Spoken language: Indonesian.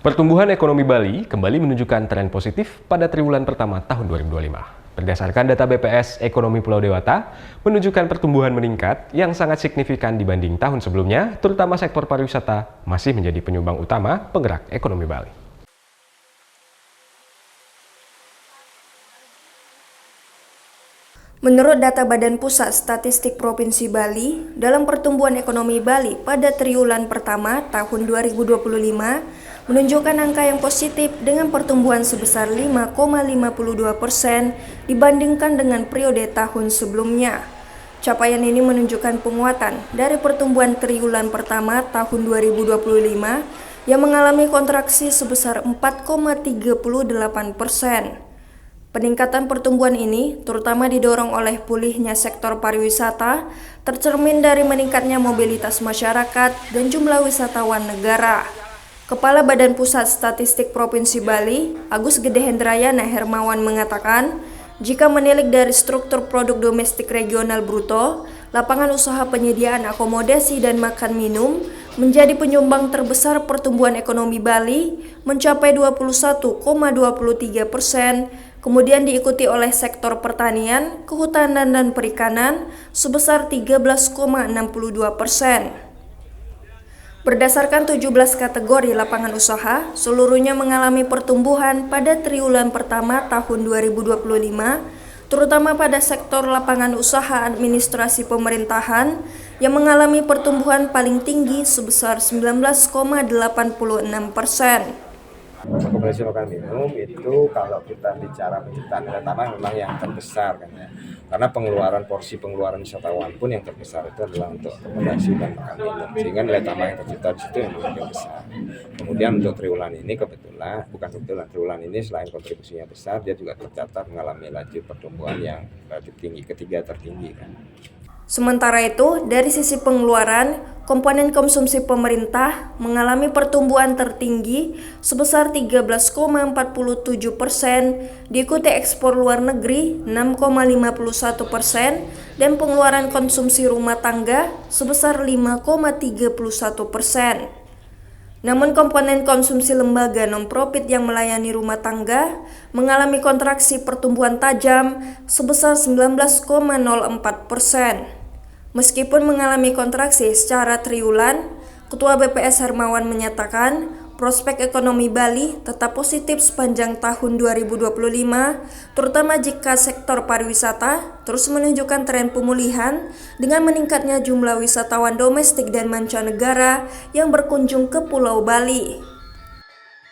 Pertumbuhan ekonomi Bali kembali menunjukkan tren positif pada triwulan pertama tahun 2025. Berdasarkan data BPS Ekonomi Pulau Dewata, menunjukkan pertumbuhan meningkat yang sangat signifikan dibanding tahun sebelumnya, terutama sektor pariwisata masih menjadi penyumbang utama penggerak ekonomi Bali. Menurut data Badan Pusat Statistik Provinsi Bali, dalam pertumbuhan ekonomi Bali pada triwulan pertama tahun 2025 menunjukkan angka yang positif dengan pertumbuhan sebesar 5,52% dibandingkan dengan periode tahun sebelumnya. Capaian ini menunjukkan penguatan dari pertumbuhan triwulan pertama tahun 2025 yang mengalami kontraksi sebesar 4,38%. Peningkatan pertumbuhan ini terutama didorong oleh pulihnya sektor pariwisata, tercermin dari meningkatnya mobilitas masyarakat dan jumlah wisatawan negara. Kepala Badan Pusat Statistik Provinsi Bali, Agus Gede Hendrayana Hermawan mengatakan, jika menilik dari struktur produk domestik regional bruto, lapangan usaha penyediaan akomodasi dan makan minum menjadi penyumbang terbesar pertumbuhan ekonomi Bali mencapai 21,23%, kemudian diikuti oleh sektor pertanian, kehutanan dan perikanan sebesar 13,62%. Berdasarkan 17 kategori lapangan usaha, seluruhnya mengalami pertumbuhan pada triwulan pertama tahun 2025, terutama pada sektor lapangan usaha administrasi pemerintahan yang mengalami pertumbuhan paling tinggi sebesar 19,86%. Akomodasi makan minum itu kalau kita bicara penciptaan nilai tambah memang yang terbesar kan ya. Karena porsi pengeluaran wisatawan pun yang terbesar itu adalah untuk akomodasi dan makan minum. Sehingga nilai tambah yang tercipta di situ yang lebih besar. Kemudian untuk triwulan ini triwulan ini selain kontribusinya besar, dia juga tercatat mengalami laju pertumbuhan yang relatif tinggi, ketiga tertinggi kan. Sementara itu, dari sisi pengeluaran, komponen konsumsi pemerintah mengalami pertumbuhan tertinggi sebesar 13,47%, diikuti ekspor luar negeri 6,51% dan pengeluaran konsumsi rumah tangga sebesar 5,31%. Namun komponen konsumsi lembaga non-profit yang melayani rumah tangga mengalami kontraksi pertumbuhan tajam sebesar 19,04%. Meskipun mengalami kontraksi secara triwulan, Ketua BPS Hermawan menyatakan prospek ekonomi Bali tetap positif sepanjang tahun 2025, terutama jika sektor pariwisata terus menunjukkan tren pemulihan dengan meningkatnya jumlah wisatawan domestik dan mancanegara yang berkunjung ke Pulau Bali.